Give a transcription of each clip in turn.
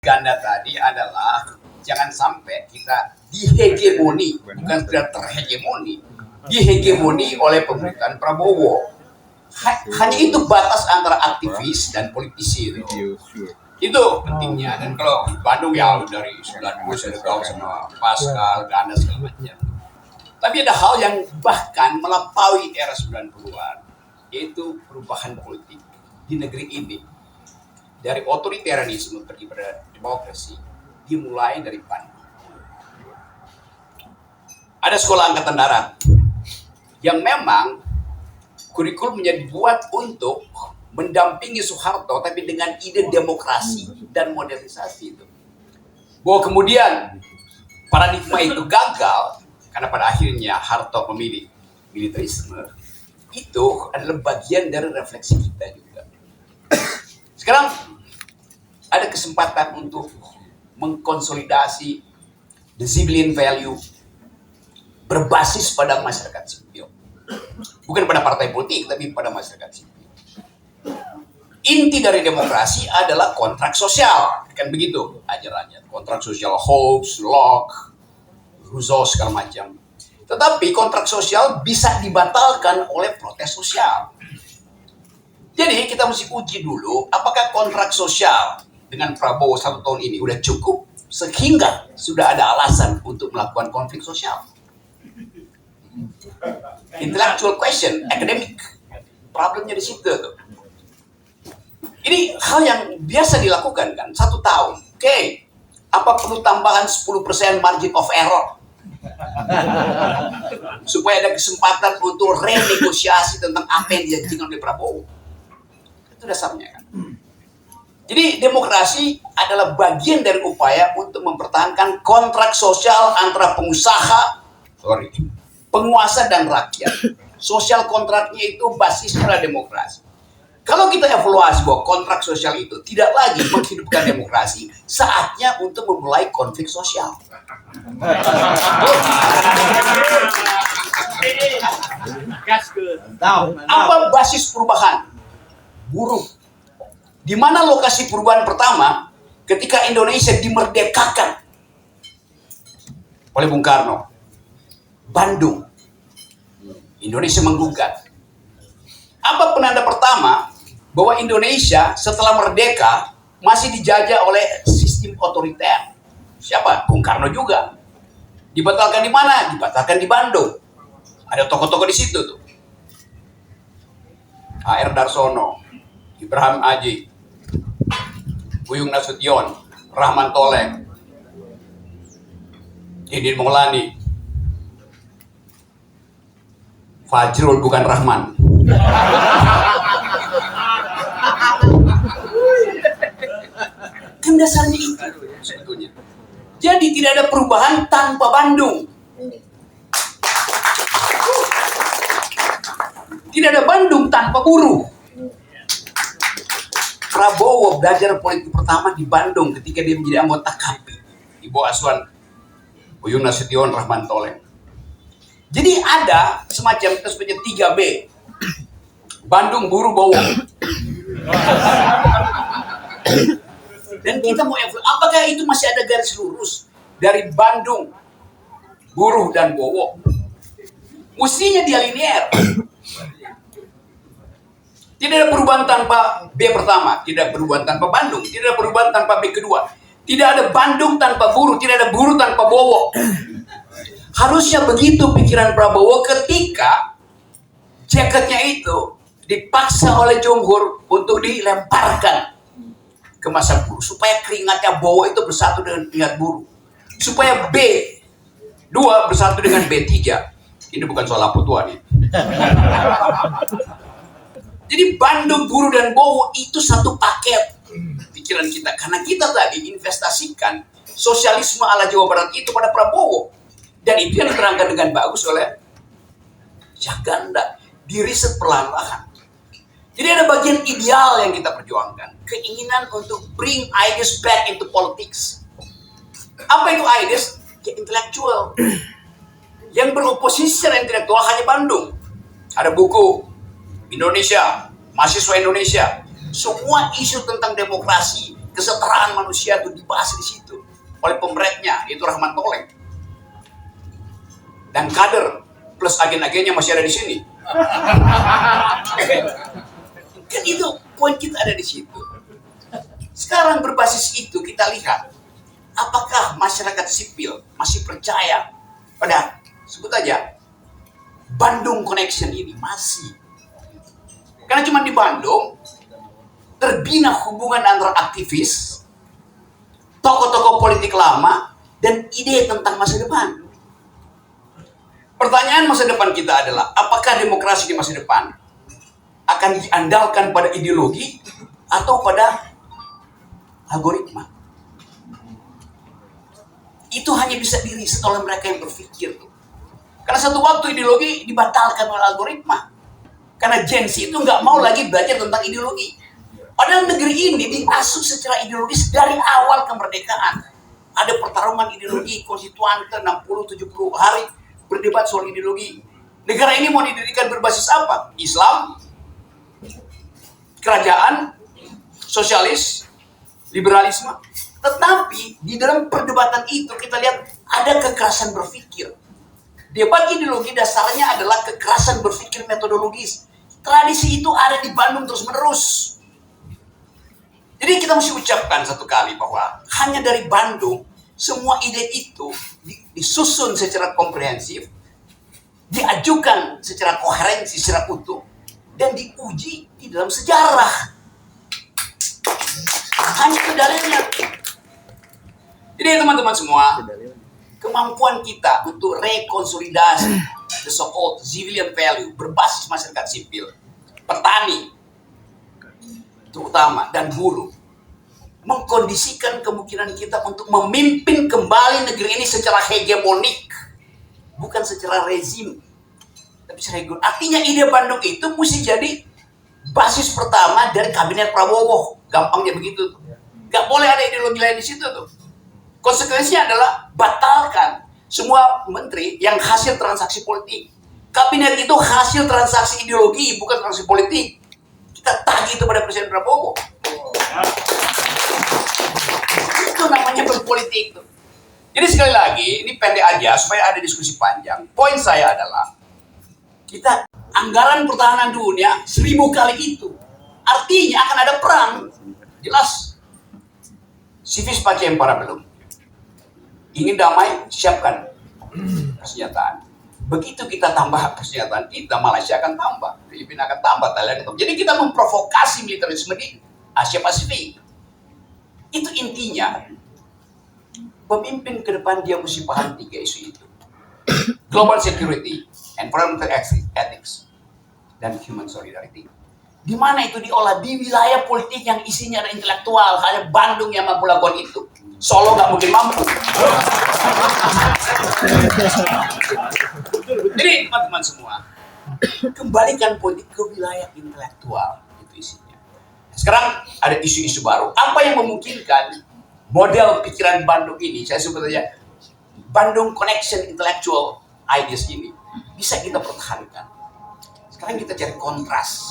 ganda tadi adalah jangan sampai kita dihegemoni, bukan sekedar terhegemoni, dihegemoni oleh pemerintahan Prabowo. Hanya itu batas antara aktivis dan politisi itu. Itu pentingnya. Dan kalau Bandung ya dari 90 sudah tahu sama Pascal, Ganda segala macam. Tapi ada hal yang bahkan melampaui era 90-an, yaitu perubahan politik di negeri ini. Dari otoritarianisme pergi pada demokrasi, dimulai dari Bandung. Ada sekolah angkatan darat yang memang kurikulumnya dibuat untuk mendampingi Soeharto, tapi dengan ide demokrasi dan modernisasi itu. Bahwa kemudian paradigma itu gagal karena pada akhirnya Harto memilih militerisme, itu adalah bagian dari refleksi kita juga. Sekarang ada kesempatan untuk mengkonsolidasi the civilian value berbasis pada masyarakat sipil. Bukan pada partai politik, tapi pada masyarakat sipil. Inti dari demokrasi adalah kontrak sosial. Kan begitu ajarannya. Kontrak sosial Hobbes, Locke, Rousseau, segala macam. Tetapi kontrak sosial bisa dibatalkan oleh protes sosial. Jadi kita mesti uji dulu apakah kontrak sosial dengan Prabowo 1 tahun ini udah cukup sehingga sudah ada alasan untuk melakukan konflik sosial. Intellectual question, academic. Problemnya di situ. Ini hal yang biasa dilakukan kan 1 tahun. Oke. Apa perlu tambahan 10% margin of error? Supaya ada kesempatan untuk renegosiasi tentang apa yang dijanjikan oleh Prabowo. Itu dasarnya kan. Jadi demokrasi adalah bagian dari upaya untuk mempertahankan kontrak sosial antara penguasa dan rakyat. Sosial kontraknya itu basisnya adalah demokrasi. Kalau kita evaluasi bahwa kontrak sosial itu tidak lagi menghidupkan demokrasi, saatnya untuk memulai konflik sosial. Apa basis perubahan? Buruh. Di mana lokasi perubahan pertama ketika Indonesia dimerdekakan oleh Bung Karno? Bandung. Indonesia menggugat. Apa penanda pertama bahwa Indonesia setelah merdeka masih dijajah oleh sistem otoriter? Siapa? Bung Karno juga. Dibatalkan di mana? Dibatalkan di Bandung. Ada tokoh-tokoh di situ tuh. HR Darsono, Ibrahim Aji, Buyung Nasution, Rahman Tolek, Didin Maulani, Fajrul bukan Rahman. Kan dasarnya itu sebetulnya. Jadi tidak ada perubahan tanpa Bandung. Tidak ada Bandung tanpa buruh. Prabowo belajar politik pertama di Bandung ketika dia menjadi anggota KAPI di bawah asuhan Buyung Nasution, Rahman Tolek. Jadi ada semacam kita sebutnya 3B. Bandung, buruh, Bowo. Dan kita mau evaluasi, apakah itu masih ada garis lurus dari Bandung, buruh, dan Bowo? Mestinya dia linear. Tidak ada perubahan tanpa B pertama, tidak ada perubahan tanpa Bandung, tidak ada perubahan tanpa B kedua. Tidak ada Bandung tanpa buruh, tidak ada buruh tanpa Bowo. Harusnya begitu pikiran Prabowo ketika jaketnya itu dipaksa oleh Jumhur untuk dilemparkan ke masa buruh. Supaya keringatnya Bowo itu bersatu dengan keringat buruh. Supaya B2 bersatu dengan B3. Ini bukan soal apa tua nih. Jadi Bandung, buruh, dan Bowo itu satu paket pikiran kita. Karena kita tadi investasikan sosialisme ala Jawa Barat itu pada Prabowo. Dan itu yang diterangkan dengan bagus oleh Jaganda. Di riset perlahan-lahan. Jadi ada bagian ideal yang kita perjuangkan. Keinginan untuk bring ideas back into politics. Apa itu ideas? Ya intelektual. Yang beroposisi secara intelektual hanya Bandung. Ada buku Indonesia, mahasiswa Indonesia, semua isu tentang demokrasi kesetaraan manusia itu dibahas di situ oleh pemretnya, itu Rahman Toleng. Dan kader plus agen-agennya masih ada di sini. Kan itu poin kita ada di situ. Sekarang berbasis itu kita lihat apakah masyarakat sipil masih percaya pada, sebut aja, Bandung Connection ini. Masih. Karena cuma di Bandung terbina hubungan antara aktivis, tokoh-tokoh politik lama, dan ide tentang masa depan. Pertanyaan masa depan kita adalah, apakah demokrasi di masa depan akan diandalkan pada ideologi atau pada algoritma? Itu hanya bisa diriset oleh mereka yang berpikir. Karena satu waktu ideologi dibatalkan oleh algoritma. Karena Gen Z itu nggak mau lagi belajar tentang ideologi. Padahal negeri ini diasuh secara ideologis dari awal kemerdekaan. Ada pertarungan ideologi konstituante 60-70 hari berdebat soal ideologi. Negara ini mau didirikan berbasis apa? Islam, kerajaan, sosialis, liberalisme. Tetapi di dalam perdebatan itu kita lihat ada kekerasan berpikir. Debat ideologi dasarnya adalah kekerasan berpikir metodologis. Tradisi itu ada di Bandung terus-menerus. Jadi kita mesti ucapkan satu kali bahwa hanya dari Bandung semua ide itu disusun secara komprehensif, diajukan secara koherensi, secara utuh, dan diuji di dalam sejarah. Hanya itu dalilnya. Jadi teman-teman semua, kemampuan kita untuk rekonsolidasi the so-called civilian value berbasis masyarakat sipil, petani terutama, dan buruh, mengkondisikan kemungkinan kita untuk memimpin kembali negeri ini secara hegemonik, bukan secara rezim, tapi secara hegemonik. Artinya ide Bandung itu mesti jadi basis pertama dari kabinet Prabowo. Gampangnya begitu. Gak boleh ada ideologi lain di situ tuh. Konsekuensinya adalah batalkan semua menteri yang hasil transaksi politik. Kabinet itu hasil transaksi ideologi, bukan transaksi politik. Kita tagih itu pada Presiden Prabowo. Itu namanya berpolitik tuh. Jadi sekali lagi, ini pendek aja supaya ada diskusi panjang. Poin saya adalah kita anggaran pertahanan dunia 1000 kali itu. Artinya akan ada perang. Jelas. Civis pacem para belum. Ingin damai, siapkan persenjataan. Begitu kita tambah persenjataan kita, Malaysia akan tambah, Filipina akan tambah, Thailand akan tambah. Jadi kita memprovokasi militerisme di Asia Pasifik. Itu intinya. Pemimpin ke depan dia mesti paham 3 isu itu. Global security, environmental ethics, dan human solidarity. Di mana itu diolah? Di wilayah politik yang isinya ada intelektual. Hanya Bandung yang mampu lakukan itu. Solo nggak mungkin mampu. Jadi teman-teman semua, kembalikan politik ke wilayah intelektual. Itu isinya. Sekarang ada isu-isu baru. Apa yang memungkinkan model pikiran Bandung ini? Saya sebut saja Bandung Connection Intellectual Ideas ini bisa kita pertahankan. Sekarang kita cari kontras.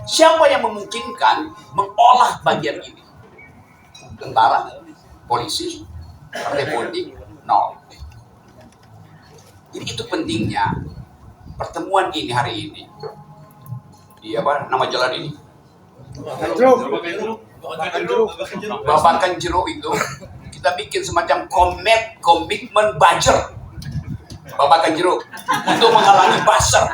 Siapa yang memungkinkan mengolah bagian ini? Tentara, polisi, partai politik, nol. Jadi itu pentingnya pertemuan ini hari ini. Di apa nama jalan ini? Babakan Jeruk itu kita bikin semacam komitmen buzzer. Babakan Jeruk untuk menghalangi buzzer.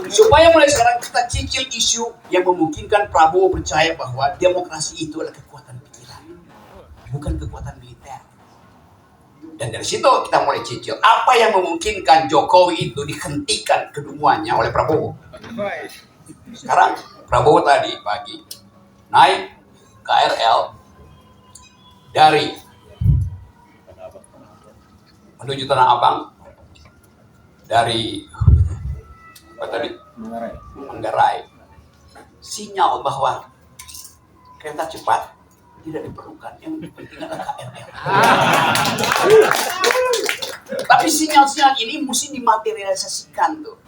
Supaya mulai sekarang kita cicil isu yang memungkinkan Prabowo percaya bahwa demokrasi itu adalah kekuatan pikiran, bukan kekuatan militer. Dan dari situ kita mulai cicil apa yang memungkinkan Jokowi itu dihentikan kedunguannya oleh Prabowo. Sekarang Prabowo tadi pagi naik KRL dari menuju Tanah Abang dari apa tadi? Manggarai. Sinyal bahwa kereta cepat tidak diperlukan, yang penting adalah KRL. Tapi sinyal-sinyal ini mesti dimaterialisasikan tuh.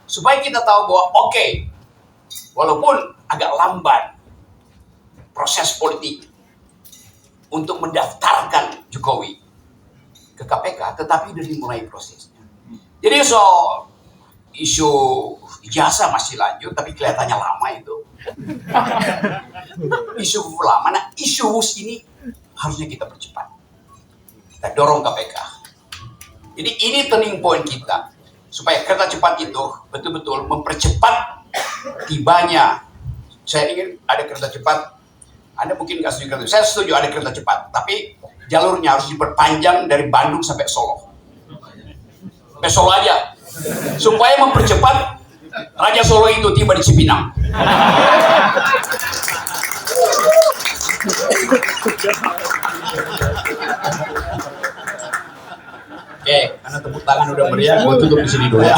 supaya kita tahu bahwa oke, walaupun agak lambat proses politik untuk mendaftarkan Jokowi ke KPK, tetapi sudah dimulai prosesnya. Jadi isu ijazah masih lanjut, tapi kelihatannya lama itu. Isu lama, nah isu WUS ini harusnya kita percepat. Kita dorong KPK. Jadi ini turning point kita, supaya kereta cepat itu betul-betul mempercepat tibanya. Saya ingin ada kereta cepat. Anda mungkin nggak setuju kereta cepat. Saya setuju ada kereta cepat, tapi jalurnya harus diperpanjang dari Bandung sampai Solo. Sampai Solo aja, supaya mempercepat Raja Solo itu tiba di Cipinang. Oke, karena tepuk tangan udah meriah, gue tutup di sini dulu ya.